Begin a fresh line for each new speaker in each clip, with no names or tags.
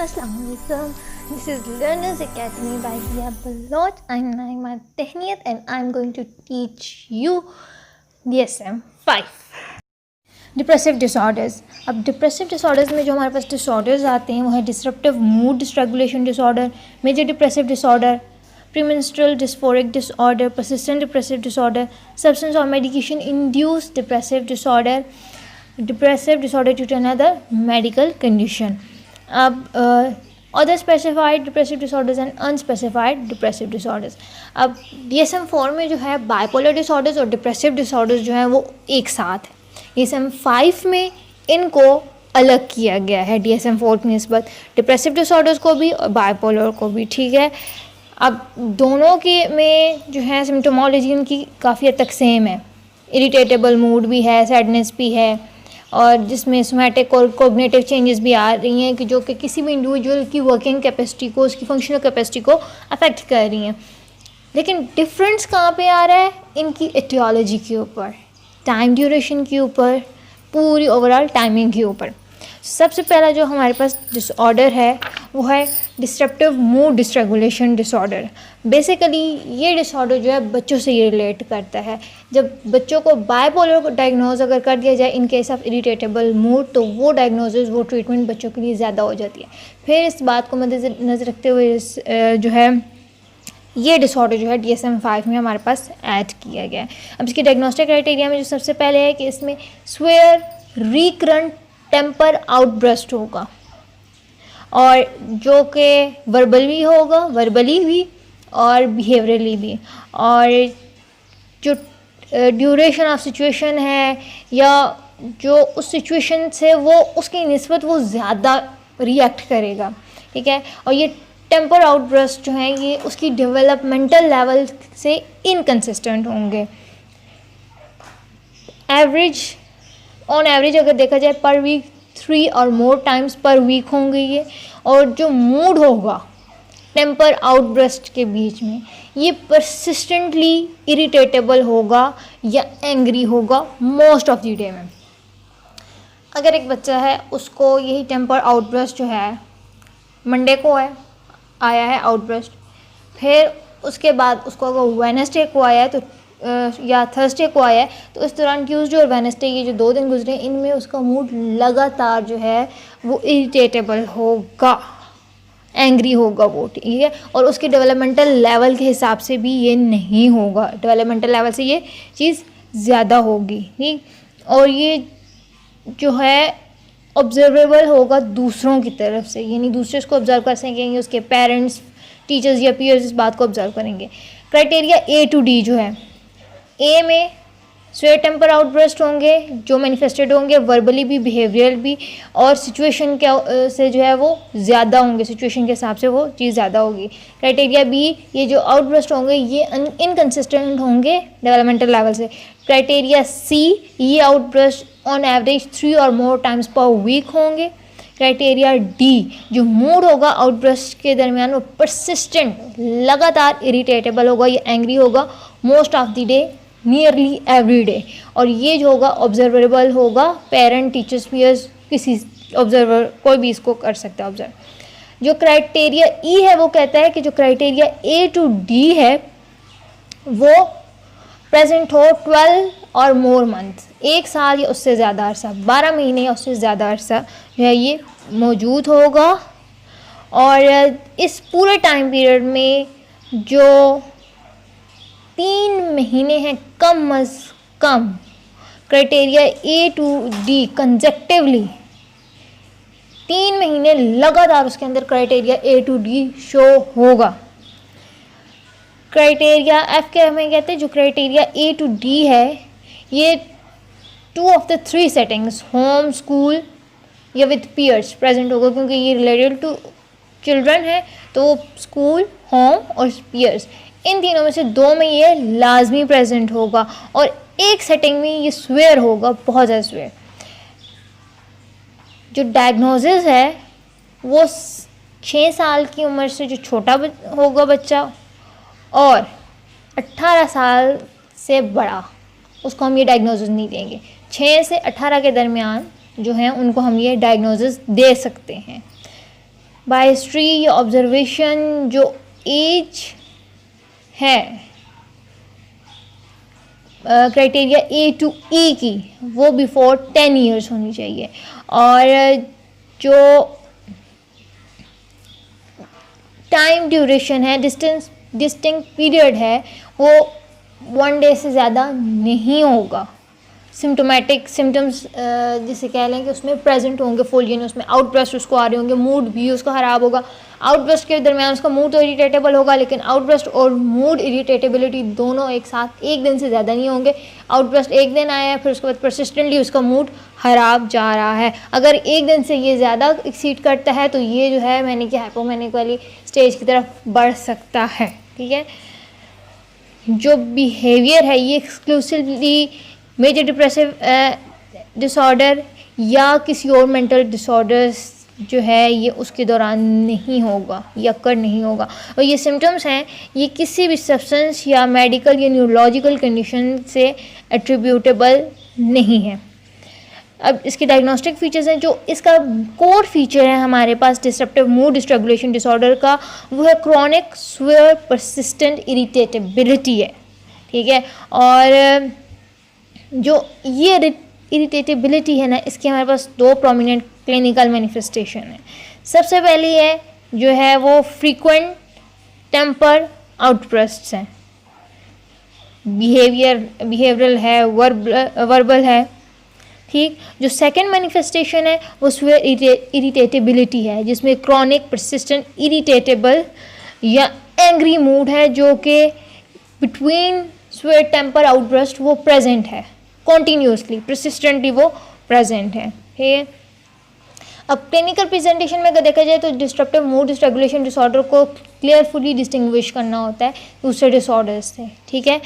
Assalamualaikum. This is Learners Academy by Hiya Balot. I'm Naima Tehniyat and I'm going to teach you DSM-5. Depressive disorders. अब depressive disorders में जो हमारे पास disorders आते हैं वो है disruptive mood dysregulation disorder, major depressive disorder, premenstrual dysphoric disorder, persistent depressive disorder, substance और medication induced depressive disorder, depressive disorder due to another medical condition. अब other specified depressive disorders and unspecified depressive disorders. अब DSM-4 में जो है bipolar disorders और depressive disorders जो हैं वो एक साथ है. DSM-5 में इनको अलग किया गया है DSM-4 की निस्बत, डिप्रेसिव डिसऑर्डर्स को भी और बाइपोलर को भी. ठीक है, अब दोनों के में जो है सिम्टोमोलॉजी उनकी काफ़ी हद तक सेम है. इरिटेटेबल मूड भी है, सैडनेस भी है, और जिसमें सोमैटिक और कोग्निटिव चेंजेस भी आ रही हैं कि जो कि किसी भी इंडिविजुअल की वर्किंग कैपेसिटी को, उसकी फंक्शनल कैपेसिटी को अफेक्ट कर रही हैं. लेकिन डिफरेंस कहाँ पे आ रहा है? इनकी एटियोलॉजी के ऊपर, टाइम ड्यूरेशन के ऊपर, पूरी ओवरऑल टाइमिंग के ऊपर. सबसे पहला जो हमारे पास डिसऑर्डर है वो है disruptive mood dysregulation disorder. Basically ये डिसऑर्डर जो है बच्चों से ये रिलेट करता है. जब बच्चों को बाइपोलर को डायग्नोज अगर कर दिया जाए इन केस ऑफ इरिटेटेबल मूड, तो वो डायग्नोसिस, वो ट्रीटमेंट बच्चों के लिए ज़्यादा हो जाती है. फिर इस बात को मद्देनज़र रखते हुए जो है ये डिसऑर्डर जो है DSM-5 में हमारे पास ऐड किया गया है. अब इसके डायग्नोस्टिक क्राइटेरिया में जो सबसे पहले है कि इसमें स्वेयर रिकरेंट टेम्पर आउटब्रस्ट होगा, और जो कि वर्बली होगा, वर्बली भी और बिहेवियरली भी, और जो ड्यूरेशन ऑफ सिचुएशन है या जो उस सिचुएशन से वो उसकी निस्बत वो ज़्यादा रिएक्ट करेगा. ठीक है, और ये टेम्पर आउटब्रस्ट जो हैं ये उसकी डेवलपमेंटल लेवल से इनकन्सिस्टेंट होंगे. ऑन एवरेज अगर देखा जाए पर वीक 3 और मोर टाइम्स पर वीक होंगे ये. और जो मूड होगा टेम्पर आउटब्रस्ट के बीच में ये परसिस्टेंटली इरिटेटेबल होगा या एंग्री होगा मोस्ट ऑफ द डे में. अगर एक बच्चा है उसको यही टेम्पर आउटब्रस्ट जो है मंडे को आया है आउटब्रस्ट, फिर उसके बाद उसको अगर वेडनेसडे को आया है तो या थर्सडे को आया है, तो इस दौरान ट्यूसडे और वेडनेसडे ये जो 2 दिन गुजरे इनमें उसका मूड लगातार जो है वो इरिटेटेबल होगा, एंग्री होगा वो. ठीक है, और उसके डेवलपमेंटल लेवल के हिसाब से भी ये नहीं होगा, डेवलपमेंटल लेवल से ये चीज़ ज़्यादा होगी. ठीक, और ये जो है ऑब्जर्वेबल होगा दूसरों की तरफ से, यानी दूसरे इसको ऑब्जर्व कर सकेंगे, उसके पेरेंट्स, टीचर्स या पीयर्स इस बात को ऑब्जर्व करेंगे. क्राइटेरिया A to D जो है, A में स्वेयर टेम्पर आउटब्रस्ट होंगे जो मैनिफेस्टेड होंगे वर्बली भी, बिहेवियरल भी, और सिचुएशन के से जो है वो ज़्यादा होंगे, सिचुएशन के हिसाब से वो चीज़ ज़्यादा होगी. क्राइटेरिया B, ये जो आउटब्रस्ट होंगे ये इनकन्सिस्टेंट होंगे डेवलपमेंटल लेवल से. क्राइटेरिया C, ये आउटब्रस्ट ऑन एवरेज 3 और मोर टाइम्स पर वीक होंगे. क्राइटेरिया D, जो मूड होगा आउटब्रस्ट के दरमियान वो परसिस्टेंट, लगातार इरिटेटेबल होगा या एंग्री होगा most of the day, nearly every day. और ये जो होगा ऑब्जर्वेबल होगा, पेरेंट, टीचर्स, पीयर्स, किसी ऑब्जर्वर कोई भी इसको कर सकता है ऑब्जर्व. जो क्राइटेरिया E है वो कहता है कि जो क्राइटेरिया A to D है वो प्रेजेंट हो 12 और मोर मंथ, 1 साल या उससे ज़्यादा अरसा, 12 महीने या उससे ज़्यादा अरसा जो है ये मौजूद होगा. और इस पूरे टाइम पीरियड में जो 3 महीने हैं कम अज़ कम, criteria A to D consecutively 3 महीने लगातार उसके अंदर criteria A to D show होगा. क्राइटेरिया F के हमें कहते हैं जो क्राइटेरिया A to D है ये 2 of the 3 settings, home, school या विद पीयर्स प्रेजेंट होगा, क्योंकि ये रिलेटेड टू चिल्ड्रन है तो स्कूल, होम और पीयर्स, इन तीनों में से 2 में ये लाजमी प्रेजेंट होगा. और एक सेटिंग में ये स्वेयर होगा, बहुत ज़्यादा स्वेयर. जो डायग्नोसिस है वो 6 साल की उम्र से जो छोटा होगा बच्चा और 18 साल से बड़ा, उसको हम ये डायग्नोसिस नहीं देंगे. 6 से 18 के दरमियान जो हैं उनको हम ये डायग्नोसिस दे सकते हैं. बाय हिस्ट्री या ऑब्जर्वेशन जो एज है क्राइटेरिया A to E की वो बिफोर 10 ईयर्स होनी चाहिए, और जो टाइम ड्यूरेशन है, डिस्टिंक्ट पीरियड है, वो 1 डे से ज़्यादा नहीं होगा। सिम्टोमेटिक सिम्टम्स जिसे कह लें कि उसमें प्रेजेंट होंगे फुल, यानी उसमें आउटब्रस्ट उसको आ रहे होंगे, मूड भी उसका ख़राब होगा। आउटब्रस्ट के दरमियान उसका मूड तो इरिटेटेबल होगा, लेकिन आउटब्रस्ट और मूड इरिटेटेबिलिटी दोनों एक साथ एक दिन से ज़्यादा नहीं होंगे। आउटब्रस्ट एक दिन आया है, फिर उसके बाद परसिस्टेंटली उसका मूड ख़राब जा रहा है। अगर एक दिन से ये ज़्यादा एक्सीड करता है तो ये जो है मैंने कि हाइपोमैनिक वाली स्टेज की तरफ बढ़ सकता है। ठीक है, जो बिहेवियर है ये एक्सक्लूसिवली मेजर डिप्रेसिव डिसऑर्डर या किसी और मेंटल डिसऑर्डर्स जो है ये उसके दौरान नहीं होगा या अक्कर नहीं होगा। और ये सिम्टम्स हैं ये किसी भी सब्सटेंस या मेडिकल या न्यूरोलॉजिकल कंडीशन से एट्रीब्यूटेबल नहीं है। अब इसके डायग्नोस्टिक फीचर्स हैं, जो इसका कोर फीचर है हमारे पास डिस्ट्रप्टिव मूड डिस्रेगुलेशन डिसऑर्डर का, वो है क्रॉनिक स्वेयर परसिस्टेंट इरिटेटेबिलिटी है। ठीक है, और जो ये इरिटेटेबिलिटी है ना, इसके हमारे पास 2 प्रोमिनेंट क्लिनिकल मैनिफेस्टेशन है। सबसे पहली है जो है वो फ्रीक्वेंट टेम्पर आउटब्रस्ट्स हैं, बिहेवियरल है, वर्बल है। ठीक, जो सेकंड मैनिफेस्टेशन है वो स्वेयर इरिटेटेबिलिटी है, जिसमें क्रॉनिक परसिस्टेंट इरिटेटेबल या एंग्री मूड है, जो कि बिटवीन स्वेयर टेम्पर आउटब्रस्ट वो प्रेजेंट है, कॉन्टीन्यूसली परसिस्टेंटली वो प्रेजेंट है। ठीक है, अब क्लिनिकल प्रेजेंटेशन में अगर देखा जाए तो डिस्ट्रप्टिव मूड डिसरेगुलेशन डिसऑर्डर को क्लियरफुली डिस्टिंग्विश करना होता है दूसरे डिसऑर्डर्स से। ठीक है,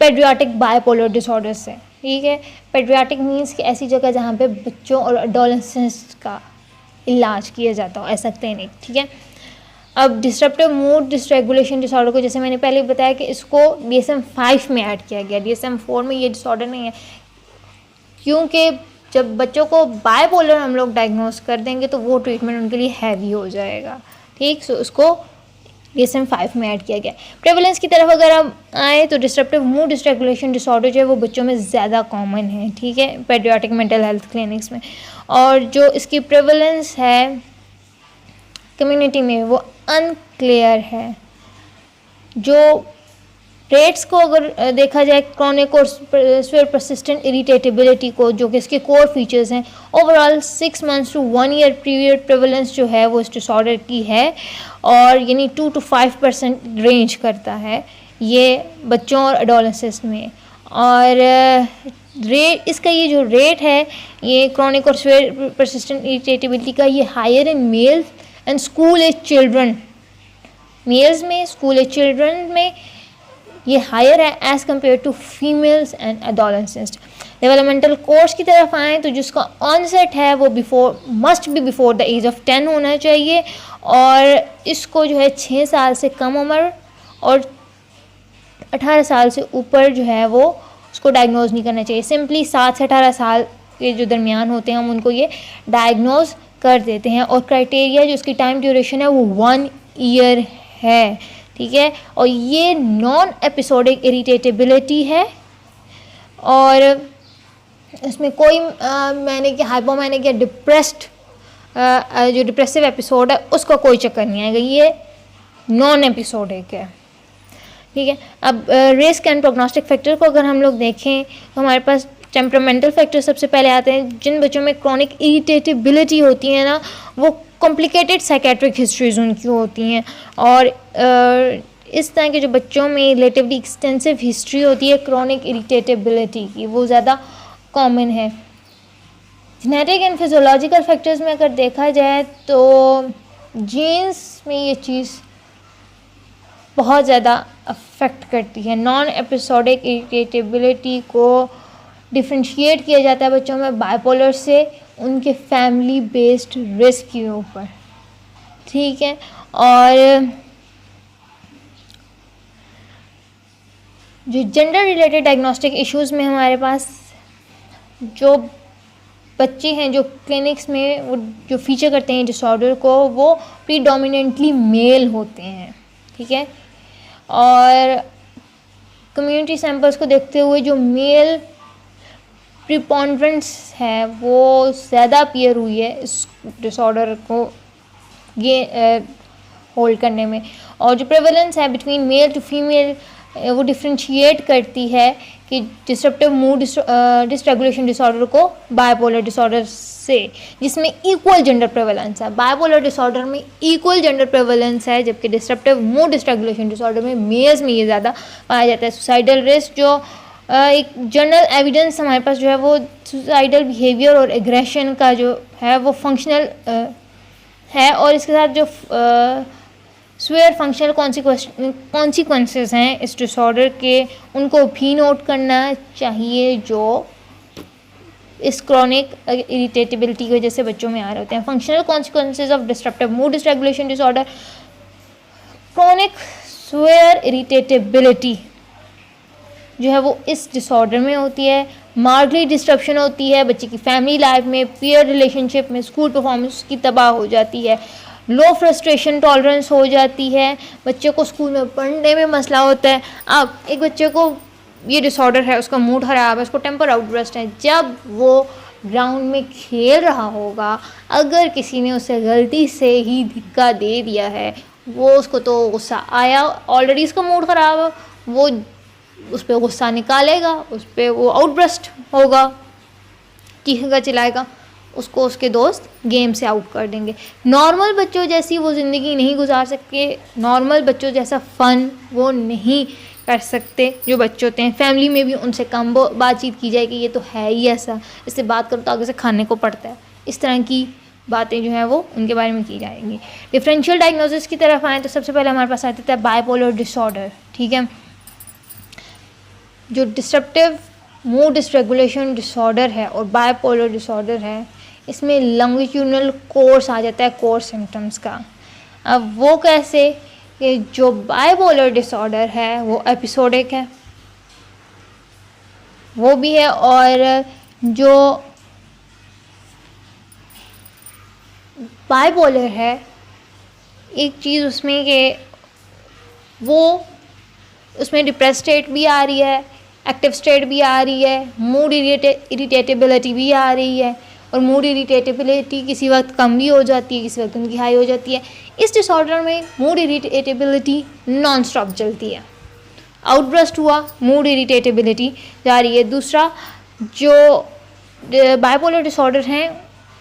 पेडियाट्रिक बायपोलर डिसऑर्डर से। ठीक है, पेडियाट्रिक मीन्स कि ऐसी जगह जहाँ पे बच्चों और एडोलेसेंट्स का इलाज किया जाता हो, ऐसा क्लिनिक। ठीक है, अब डिस्ट्रप्टिव मूड डिसरेगुलेशन डिसऑर्डर को जैसे मैंने पहले बताया कि इसको DSM-5 में ऐड किया गया, DSM-4 में ये डिसऑर्डर नहीं है, क्योंकि जब बच्चों को बायपोलर हम लोग डायग्नोस कर देंगे तो वो ट्रीटमेंट उनके लिए हैवी हो जाएगा। ठीक, सो उसको DSM-5 में ऐड किया गया। प्रेवलेंस की तरफ अगर हम आए तो डिस्ट्रप्टिव मूड डिसरेगुलेशन डिसऑर्डर जो है वो बच्चों में ज़्यादा कॉमन है। ठीक है, पेडियाट्रिक मेंटल हेल्थ क्लिनिक्स में, और जो इसकी प्रेवलेंस है कम्युनिटी में वो अनक्लियर है। जो रेट्स को अगर देखा जाए क्रॉनिक और स्वेयर परसिस्टेंट इरिटेटेबिलिटी को, जो कि इसके कोर फीचर्स हैं, overall 6 months to 1 year period prevalence जो है वो इस डिसऑर्डर की है, और यानी 2 to 5% रेंज करता है ये बच्चों और एडोलेसेंट्स में। और रेट इसका ये जो रेट है ये क्रॉनिक और स्वेयर परसिस्टेंट इरिटेटेबिलिटी का, ये higher in males and school age children. Males में, स्कूल एज चिल्ड्रन में ये हायर है as compare to females and adolescents. Developmental course की तरफ आएँ तो जिसका ऑनसेट है वो must be before the age of 10 होना चाहिए, और इसको जो है 6 साल से कम उम्र और 18 साल से ऊपर जो है वो उसको डायग्नोज नहीं करना चाहिए। सिंपली 7 से 18 साल के जो दरमियान होते हैं हम उनको ये डायग्नोज कर देते हैं, और क्राइटेरिया जो उसकी टाइम ड्यूरेशन है वो 1 ईयर है। ठीक है, और ये नॉन एपिसोडिक इरिटेटेबिलिटी है, और इसमें कोई मैंने कि हाइपोमैनिक या डिप्रेस्ड जो डिप्रेसिव एपिसोड है उसका कोई चक्कर नहीं आएगा, ये नॉन एपिसोडिक है। ठीक है, अब रिस्क एंड प्रोग्नोस्टिक फैक्टर को अगर हम लोग देखें तो हमारे पास टेम्परामेंटल फैक्टर सबसे पहले आते हैं। जिन बच्चों में क्रॉनिक इरिटेटेबिलिटी होती है ना, वो कॉम्प्लिकेटेड साइकेट्रिक हिस्ट्रीज उनकी होती हैं, और इस तरह के जो बच्चों में रिलेटिवली एक्सटेंसिव हिस्ट्री होती है क्रॉनिक इरिटेटेबिलिटी की, वो ज़्यादा कॉमन है। जेनेटिक एंड फिजियोलॉजिकल फैक्टर्स में अगर देखा जाए तो जीन्स में ये चीज़ बहुत ज़्यादा अफेक्ट करती है। नॉन एपिसोडिक इरिटेटेबिलिटी को डिफ्रेंशिएट किया जाता है बच्चों में बाइपोलर से उनके फैमिली बेस्ड रिस्क के ऊपर। ठीक है, और जो जेंडर रिलेटेड डायग्नोस्टिक इश्यूज़ में हमारे पास जो बच्चे हैं जो क्लिनिक्स में वो जो फीचर करते हैं डिसऑर्डर को, वो प्रीडोमिनेंटली मेल होते हैं, ठीक है। और कम्युनिटी सैंपल्स को देखते हुए जो मेल प्रिपॉन्ड्रेंस है वो ज़्यादा अपीयर हुई है इस डिसऑर्डर को ये होल्ड करने में। और जो प्रेवलेंस है बिटवीन मेल टू फीमेल वो डिफ्रेंशिएट करती है कि डिस्ट्रप्टिव मूड डिसरेगुलेशन डिसऑर्डर को बाइपोलर डिसऑर्डर से, जिसमें इक्वल जेंडर प्रेवलेंस है। बाइपोलर डिसऑर्डर में इक्वल जेंडर प्रेवलेंस है, जबकि डिस्ट्रप्टिव मूड डिसरेगुलेशन डिसऑर्डर में मेल्स में ये ज़्यादा पाया जाता है। सुसाइडल रिस्क जो एक जनरल एविडेंस हमारे पास जो है वो सुसाइडल बिहेवियर और एग्रेशन का जो है वो फंक्शनल है, और इसके साथ जो स्वेयर फंक्शनल कॉन्सिक्वेंसेस हैं इस डिसऑर्डर के, उनको भी नोट करना चाहिए, जो इस क्रॉनिक इरिटेटेबिलिटी की वजह से बच्चों में आ रहे होते हैं। Functional consequences of disruptive mood dysregulation disorder, chronic severe irritability जो है वो इस डिसऑर्डर में होती है। मार्गली डिस्ट्रप्शन होती है बच्चे की फैमिली लाइफ में, पीयर रिलेशनशिप में, स्कूल परफॉर्मेंस की तबाह हो जाती है। लो फ्रस्ट्रेशन टॉलरेंस हो जाती है, बच्चे को स्कूल में पढ़ने में मसला होता है। अब एक बच्चे को ये डिसऑर्डर है, उसका मूड ख़राब है, उसको टेम्पर आउटबर्स्ट है, जब वो ग्राउंड में खेल रहा होगा, अगर किसी ने उसे गलती से ही धिक्का दे दिया है, वो उसको तो गुस्सा आया, ऑलरेडी उसका मूड ख़राब है, वो उस पर गुस्सा निकालेगा, उस पर वो आउटबर्स्ट होगा, चीखेगा चिल्लाएगा, उसको उसके दोस्त गेम से आउट कर देंगे। नॉर्मल बच्चों जैसी वो ज़िंदगी नहीं गुजार सकते, नॉर्मल बच्चों जैसा फ़न वो नहीं कर सकते जो बच्चे होते हैं। फैमिली में भी उनसे कम बातचीत की जाए कि ये तो है ही ऐसा, इससे बात करो तो आगे से खाने को पड़ता है, इस तरह की बातें जो हैं वो उनके बारे में की जाएंगी। डिफरेंशियल डायग्नोसिस की तरफ आएँ तो सबसे पहले हमारे पास आता है बाइपोलर डिसऑर्डर, ठीक है। जो डिस्ट्रप्टिव मूड डिसरेगुलेशन डिसऑर्डर है और बाइपोलर डिसऑर्डर है, इसमें लॉन्गिट्यूडनल कोर्स आ जाता है कोर्स सिम्टम्स का। अब वो कैसे कि जो बाइपोलर डिसऑर्डर है वो एपिसोडिक है, वो भी है, और जो बाइपोलर है एक चीज़ उसमें कि वो उसमें डिप्रेस स्टेट भी आ रही है, एक्टिव स्टेट भी आ रही है, मूड इरिटेटेबिलिटी भी आ रही है, और मूड इरिटेटेबिलिटी किसी वक्त कम भी हो जाती है, किसी वक्त उनकी हाई हो जाती है। इस डिसऑर्डर में मूड इरिटेटेबिलिटी नॉन स्टॉप चलती है, आउटब्रस्ट हुआ, मूड इरिटेटेबिलिटी जा रही है। दूसरा जो बाइपोलर डिसऑर्डर हैं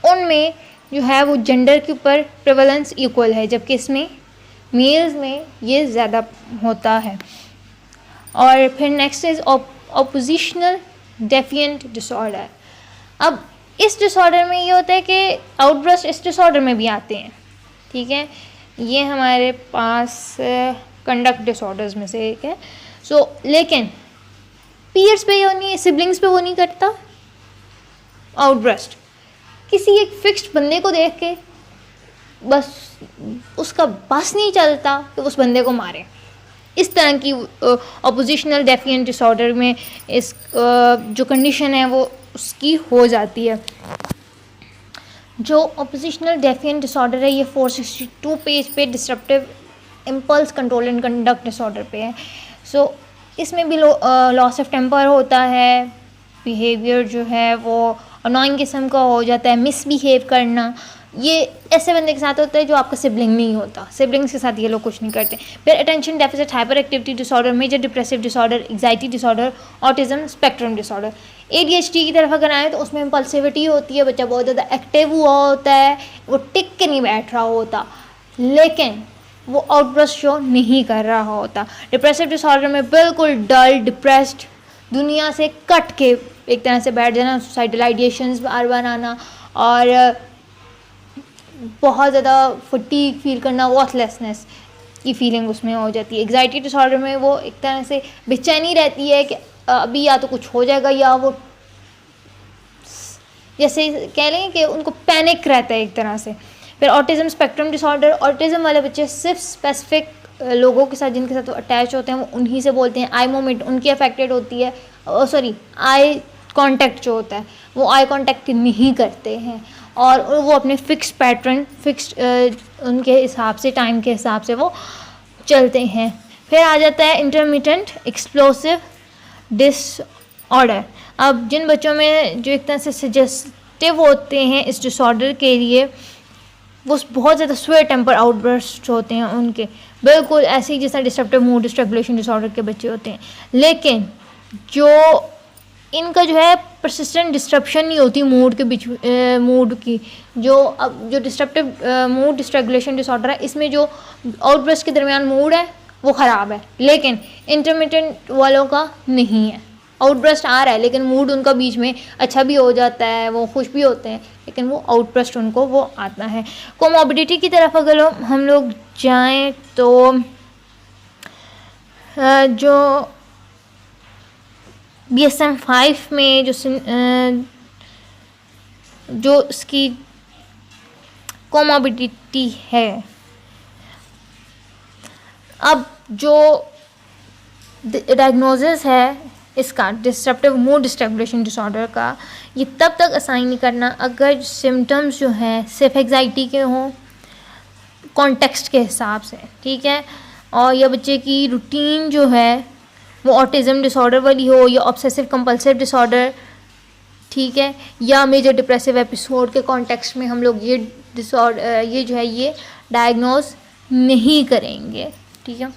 उनमें जो है वो जेंडर के ऊपर प्रेवलेंस इक्वल है, जबकि इसमें मेल्स में ये ज़्यादा होता है। और फिर next is oppositional defiant disorder. अब इस डिसऑर्डर में ये होता है कि आउटब्रस्ट इस डिसऑर्डर में भी आते हैं, ठीक है। ये हमारे पास कंडक्ट डिसऑर्डर्स में से एक है। लेकिन पीयर्स पे वो नहीं, सिबलिंग्स पे वो नहीं करता आउटब्रस्ट। किसी एक फिक्स्ड बंदे को देख के बस उसका बस नहीं चलता कि उस बंदे को मारे। इस तरह की ऑपोजिशनल डेफिएंट डिसऑर्डर में इस जो कंडीशन है वो उसकी हो जाती है। जो ऑपोजिशनल डेफिएंट डिसऑर्डर है ये 462 पेज पे disruptive impulse control and conduct disorder पे है। इसमें भी लॉस ऑफ टेम्पर होता है, बिहेवियर जो है वो अनोइंग किस्म का हो जाता है, मिसबिहेव करना। ये ऐसे बंदे के साथ होता है जो आपका सिबलिंग नहीं होता, सिबलिंग्स के साथ ये लोग कुछ नहीं करते। फिर attention deficit hyperactivity disorder, major depressive disorder, anxiety disorder, autism spectrum disorder. ADHD की तरफ अगर आए तो उसमें इम्पल्सिविटी होती है, बच्चा बहुत ज़्यादा एक्टिव हुआ होता है, वो टिक के नहीं बैठ रहा होता, लेकिन वो आउटब्रस्ट शो नहीं कर रहा होता। डिप्रेसिव डिसऑर्डर में बिल्कुल डल, डिप्रेस्ड, दुनिया से कट के एक तरह से बैठ जाना, सुसाइडल आइडिएशंस बार बार आना, और बहुत ज़्यादा फटीग फील करना, वॉथलेसनेस की फीलिंग उसमें हो जाती है। एग्जाइटी डिसऑर्डर में वो एक तरह से बेचैनी रहती है कि अभी या तो कुछ हो जाएगा, या वो जैसे कह लें कि उनको पैनिक रहता है एक तरह से। फिर ऑटिज्म स्पेक्ट्रम डिसऑर्डर, ऑटिज्म वाले बच्चे सिर्फ स्पेसिफिक लोगों के साथ जिनके साथ वो अटैच होते हैं वो उन्हीं से बोलते हैं। आई मूवमेंट उनकी अफेक्टेड होती है, आई कांटेक्ट जो होता है वो आई कांटेक्ट नहीं करते हैं और वो अपने फिक्स पैटर्न उनके हिसाब से टाइम के हिसाब से वो चलते हैं। फिर आ जाता है इंटरमिटेंट एक्सप्लोसिव डिसऑर्डर। अब जिन बच्चों में जो एक तरह से सजेस्टिव होते हैं इस डिसऑर्डर के लिए, वो बहुत ज़्यादा स्वे टेम्पर आउटबर्स्ट होते हैं उनके, बिल्कुल ऐसे ही जैसा डिस्ट्रप्टिव मूड डिसरेगुलेशन डिसऑर्डर के बच्चे होते हैं। लेकिन जो इनका जो है परसिस्टेंट डिस्ट्रप्शन नहीं होती मूड के बीच मूड की, जो डिस्ट्रप्टिव मूड डिसरेगुलेशन डिसऑर्डर है इसमें जो आउटबर्स्ट के दरमियान मूड है वो ख़राब है, लेकिन इंटरमिटेंट वालों का नहीं है। आउटबर्स्ट आ रहा है लेकिन मूड उनका बीच में अच्छा भी हो जाता है, वो खुश भी होते हैं, लेकिन वो आउटबर्स्ट उनको वो आता है। कोमोबिडिटी की तरफ अगर हम लोग जाएं तो जो DSM-5 में जो इसकी कोमोबिडिटी है, अब जो डायग्नोसिस है इसका डिस्ट्रप्टिव मूड डिसरेगुलेशन डिसऑर्डर का, ये तब तक असाइन नहीं करना अगर सिम्टम्स जो हैं सिर्फ एग्जाइटी के हों कॉन्टेक्स्ट के हिसाब से, ठीक है, और या बच्चे की रूटीन जो है वो ऑटिज़म डिसऑर्डर वाली हो या ऑब्सेसिव कंपल्सिव डिसऑर्डर, ठीक है, या मेजर डिप्रेसिव एपिसोड के कॉन्टेक्स्ट में हम लोग ये डिसऑर्डर ये जो है ये डायग्नोज नहीं करेंगे, ठीक है।